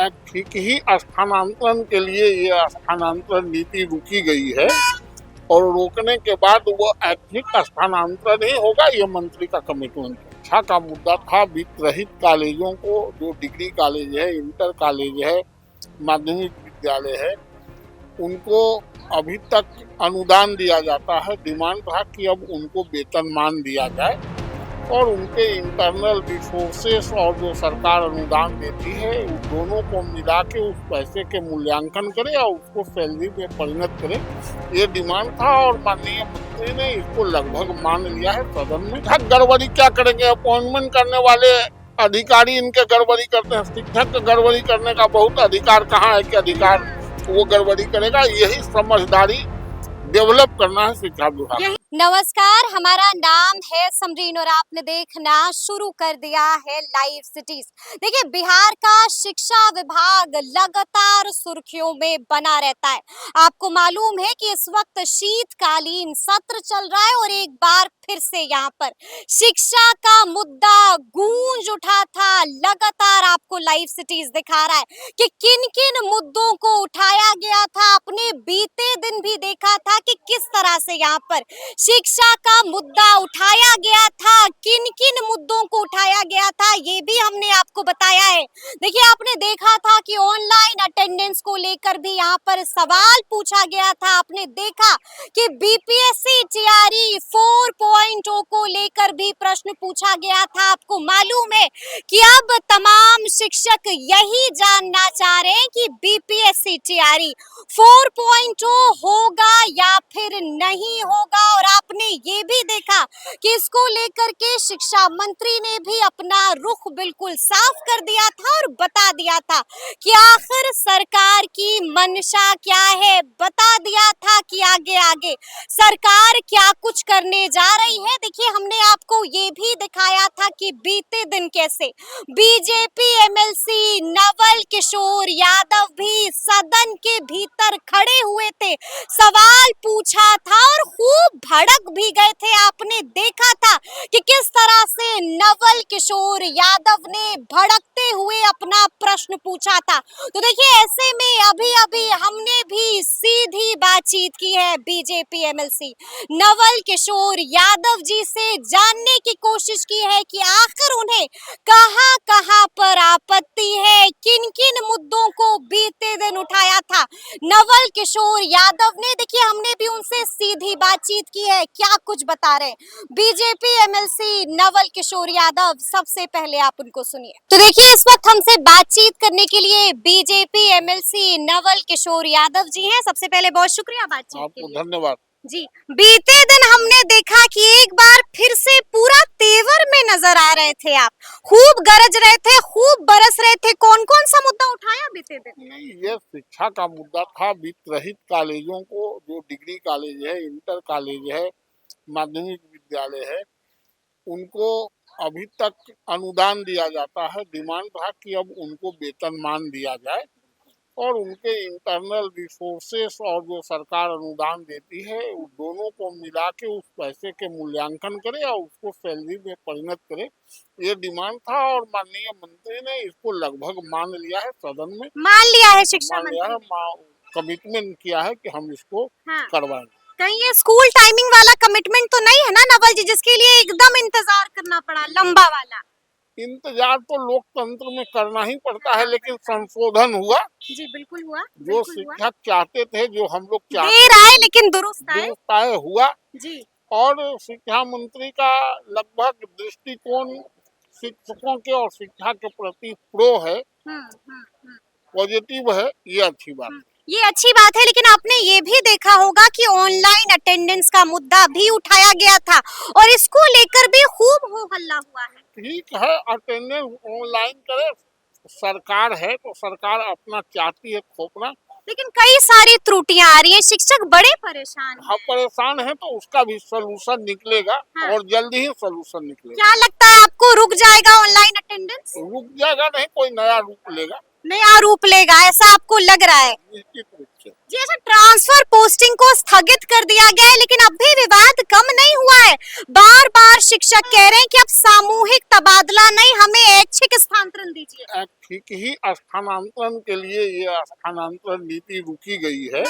ऐच्छिक ही स्थानांतरण के लिए ये स्थानांतरण नीति रुकी गई है और रोकने के बाद वो ऐच्छिक स्थानांतरण ही होगा, ये मंत्री का कमिटमेंट है। शिक्षा का मुद्दा था वित्त रहित कॉलेजों को, जो डिग्री कॉलेज है, इंटर कॉलेज है, माध्यमिक विद्यालय है, उनको अभी तक अनुदान दिया जाता है। डिमांड था कि अब उनको वेतनमान दिया जाए और उनके इंटरनल रिसोर्सेस और जो सरकार अनुदान देती है उन दोनों को मिला के उस पैसे के मूल्यांकन करे और उसको सैलरी में परिणत करे, ये डिमांड था और माननीय मंत्री ने इसको लगभग मान लिया है सदन में। गड़बड़ी क्या करेंगे, अपॉइंटमेंट करने वाले अधिकारी इनके गड़बड़ी करते हैं, शिक्षक गड़बड़ी करने का बहुत अधिकार कहाँ है कि अधिकार वो गड़बड़ी करेगा। यही समझदारी डेवलप करना है शिक्षा विभाग। नमस्कार, हमारा नाम है समरीन और आपने देखना शुरू कर दिया है लाइव सिटीज। देखिए, बिहार का शिक्षा विभाग लगातार सुर्खियों में बना रहता है। आपको मालूम है कि इस वक्त शीतकालीन सत्र चल रहा है और एक बार फिर से यहाँ पर शिक्षा का मुद्दा गूंज उठा था। लगातार आपको लाइव सिटीज दिखा रहा है कि किन किन मुद्दों को उठाया गया था। आपने बीते दिन भी देखा था कि किस तरह से यहाँ पर शिक्षा का मुद्दा उठाया गया था, किन किन मुद्दों को उठाया गया था, ये भी हमने आपको बताया है। देखिए, आपने देखा था कि ऑनलाइन अटेंडेंस को लेकर भी यहाँ पर सवाल पूछा गया था। आपने देखा कि बीपीएससी तैयारी 4.0 को लेकर भी प्रश्न पूछा गया था। आपको मालूम है कि अब तमाम शिक्षक यही जानना चाह रहे हैं कि बीपीएससी तैयारी 4.0 होगा या फिर नहीं होगा। और आपने ये भी देखा कि इसको लेकर के शिक्षा मंत्री ने भी अपना रुख बिल्कुल साफ कर दिया था और बता दिया था कि आखिर सरकार की मंशा क्या है। बता दिया था कि आगे आगे सरकार क्या कुछ करने जा रही है। देखिए, हमने आपको ये भी दिखाया था कि बीते दिन कैसे बीजेपी एमएलसी नवल किशोर यादव भी सदन के भीतर खड़े हुए थे, सवाल पूछा था और खूब भड़क भी गए थे। आपने देखा था कि किस तरह से नवल किशोर यादव ने भड़कते हुए अपना प्रश्न पूछा था। तो देखिए, ऐसे में अभी अभी हमने भी सीधी बातचीत की है बीजेपी एमएलसी नवल किशोर यादव जी से, जानने की कोशिश की है कि आखिर उन्हें कहां कहां पर आपत्ति है, किन किन मुद्दों को बीते दिन उठाया था नवल किशोर यादव ने। देखिए, हमने भी उनसे सीधी बातचीत की है, क्या कुछ बता रहे हैं बीजेपी एमएलसी नवल किशोर यादव। सबसे पहले आप उनको सुनिए। तो देखिए, इस वक्त हमसे बातचीत करने के लिए बीजेपी एमएलसी नवल किशोर यादव जी हैं। सबसे पहले बहुत शुक्रिया बातचीत के लिए। धन्यवाद जी। बीते दिन हमने देखा कि एक बार फिर से पूरा तेवर में नजर आ रहे थे आप, खूब गरज रहे थे, खूब बरस रहे थे। कौन कौन सा मुद्दा उठाया बीते दिन? नहीं, ये शिक्षा का मुद्दा था वित्त रहित कॉलेजों को, जो डिग्री कॉलेज है, इंटर कॉलेज है, माध्यमिक विद्यालय है, उनको अभी तक अनुदान दिया जाता है। डिमांड था कि अब उनको वेतनमान दिया जाए और उनके इंटरनल रिसोर्सेस और जो सरकार अनुदान देती है उन दोनों को मिला के उस पैसे के मूल्यांकन करे और उसको सैलरी में परिणत करे, ये डिमांड था और माननीय मंत्री ने इसको लगभग मान लिया है सदन में। मान लिया है शिक्षा मंत्री, कमिटमेंट किया है कि हम इसको करवाएंगे। कहीं ये स्कूल टाइमिंग वाला कमिटमेंट तो नहीं है ना नवल जी, जिसके लिए एकदम इंतजार करना पड़ा लंबा वाला? इंतजार तो लोकतंत्र में करना ही पड़ता है, लेकिन संशोधन हुआ। जी बिल्कुल हुआ। जो शिक्षक चाहते थे, जो हम लोग देर आए लेकिन दुरुस्त आए हुआ जी। और शिक्षा मंत्री का लगभग दृष्टिकोण शिक्षकों के और शिक्षा के प्रति प्रो है, पॉजिटिव है, ये अच्छी बात है। ये अच्छी बात है, लेकिन आपने ये भी देखा होगा कि ऑनलाइन अटेंडेंस का मुद्दा भी उठाया गया था और इसको लेकर भी खूब हो हल्ला हुआ है। ठीक है, अटेंडेंस ऑनलाइन करे, सरकार है तो सरकार अपना चाहती है खोपना, लेकिन कई सारी त्रुटियां आ रही हैं, शिक्षक बड़े परेशान हैं। हाँ, परेशान है तो उसका भी सलूशन निकलेगा। और जल्दी ही सलूशन निकलेगा। क्या लगता है आपको, रुक जाएगा ऑनलाइन अटेंडेंस? रुक जाएगा नहीं, कोई नया रूप लेगा। नया रूप लेगा, ऐसा आपको लग रहा है? निश्चित रूप से। जी अच्छा, ट्रांसफर पोस्टिंग को स्थगित कर दिया गया है, लेकिन अब भी विवाद कम नहीं हुआ है। बार बार शिक्षक कह रहे हैं कि अब सामूहिक तबादला नहीं, हमें ऐच्छिक स्थानांतरण दीजिए। ठीक ही स्थानांतरण के लिए ये स्थानांतरण नीति रुकी गई है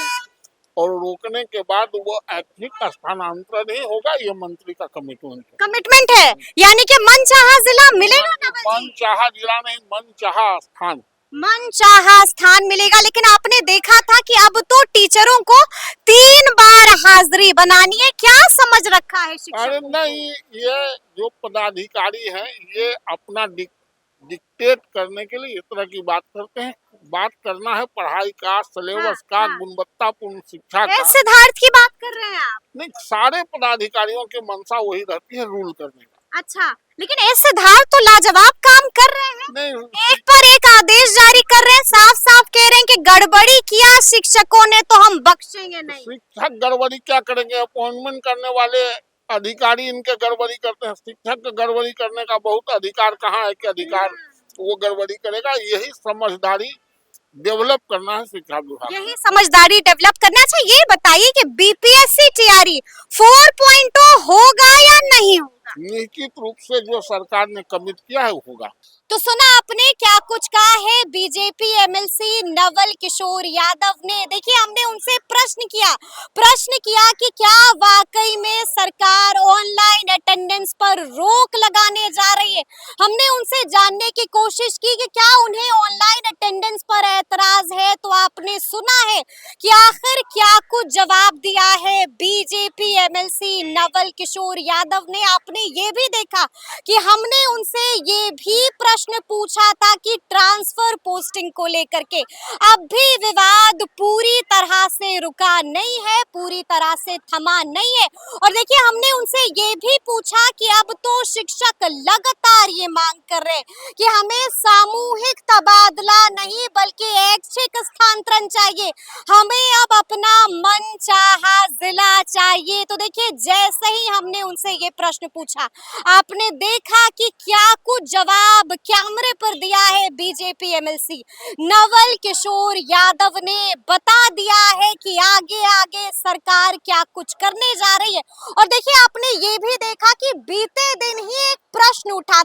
और रोकने के बाद वो ऐच्छिक स्थानांतरण ही होगा, ये मंत्री का कमिटमेंट है। कमिटमेंट है, यानी कि मनचाहा जिला मिलेगा नवल जी? मनचाहा जिला नहीं, मनचाहा स्थान। मनचाहा स्थान मिलेगा, लेकिन आपने देखा था कि अब तो टीचरों को 3 बार हाजिरी बनानी है। क्या समझ रखा है अरे शिक्षकों को? नहीं, ये जो पदाधिकारी हैं ये अपना डिक्टेट करने के लिए इस तरह की बात करते हैं। बात करना है पढ़ाई का, सिलेबस का, हाँ। गुणवत्तापूर्ण शिक्षा का। सिद्धार्थ की बात कर रहे हैं आप? नहीं, सारे पदाधिकारियों की मंशा वही रहती है, रूल करने का। अच्छा, लेकिन एस सिद्धार्थ तो लाजवाब काम कर रहे हैं। नहीं, एक पर एक आदेश जारी कर रहे हैं, साफ साफ कह रहे हैं कि गड़बड़ी किया शिक्षकों ने तो हम बख्शेंगे नहीं। शिक्षक गड़बड़ी क्या करेंगे? अपॉइंटमेंट करने वाले अधिकारी इनके गड़बड़ी करते हैं। शिक्षक के गड़बड़ी करने का बहुत अधिकार कहाँ है कि अधिकार वो गड़बड़ी करेगा? यही समझदारी डेवलप करना है शिक्षा विभाग। यही समझदारी डेवलप करना। अच्छा ये बताइए कि बीपीएससी टीआरई 4.0 होगा या नहीं होगा? निश्चित रूप से जो सरकार ने कमिट किया है होगा। तो सुना आपने क्या कुछ कहा है बीजेपी एमएलसी नवल किशोर यादव ने। देखिए हमने उनसे प्रश्न किया कि क्या वाकई में सरकार ऑनलाइन अटेंडेंस पर रोक लगाने जा रही है। हमने उनसे जानने की कोशिश की कि क्या उन्हें ऑनलाइन अटेंडेंस पर ऐतराज है, तो आपने सुना है कि आखिर क्या कुछ जवाब दिया है बीजेपी एमएलसी नवल किशोर यादव ने। आपने ये भी देखा कि हमने उनसे ये भी प्रश्न पूछा था कि ट्रांसफर पोस्टिंग को लेकर के अब भी विवाद पूरी तरह से रुका नहीं है, पूरी तरह से थमा नहीं है। और देखिए हमने उनसे ये भी पूछा कि अब तो शिक्षक लगातार ये मांग कर रहे हैं कि हमें सामूहिक तबादला नहीं बल्कि ऐच्छिक स्थानांतरण चाहिए, हमें अब अपना मनचाहा जिला चाहिए। तो देखिए जैसे ही हमने उनसे ये प्रश्न पूछा, आपने देखा कि क्या कुछ जवाब कैमरे पर दिया है बीजेपी एमएलसी नवल किशोर यादव ने। बता दिया है कि आगे आगे सरकार क्या कुछ करने जा रही है। और देखिए आपने ये भी देखा कि बीते दिन ही एक प्रश्न उठा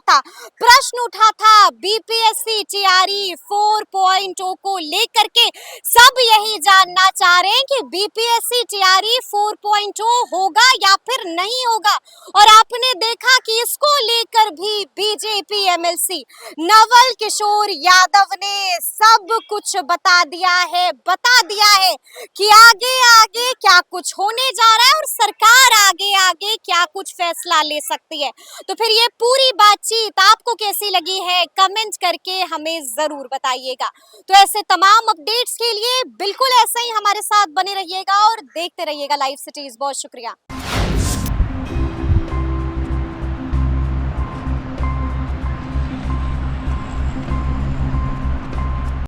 था बीपीएससी टीआरई 4.0 को लेकर के। सब यही जानना चाह रहे हैं कि बीपीएससी टीआरई 4.0 होगा या फिर नहीं होगा। और आपने देखा कि इसको लेकर भी बीजेपी एमएलसी नवल किशोर यादव ने सब कुछ बता दिया है कि आगे आगे क्या कुछ होने जा रहा है और सरकार आगे आगे क्या कुछ फैसला ले सकती है। तो फिर ये पूरी बातचीत आपको कैसी लगी है कमेंट करके हमें जरूर बताइएगा। तो ऐसे तमाम अपडेट्स के लिए बिल्कुल ऐसे ही हमारे साथ बने रहिएगा और देखते रहिएगा लाइव सिटीज। बहुत शुक्रिया।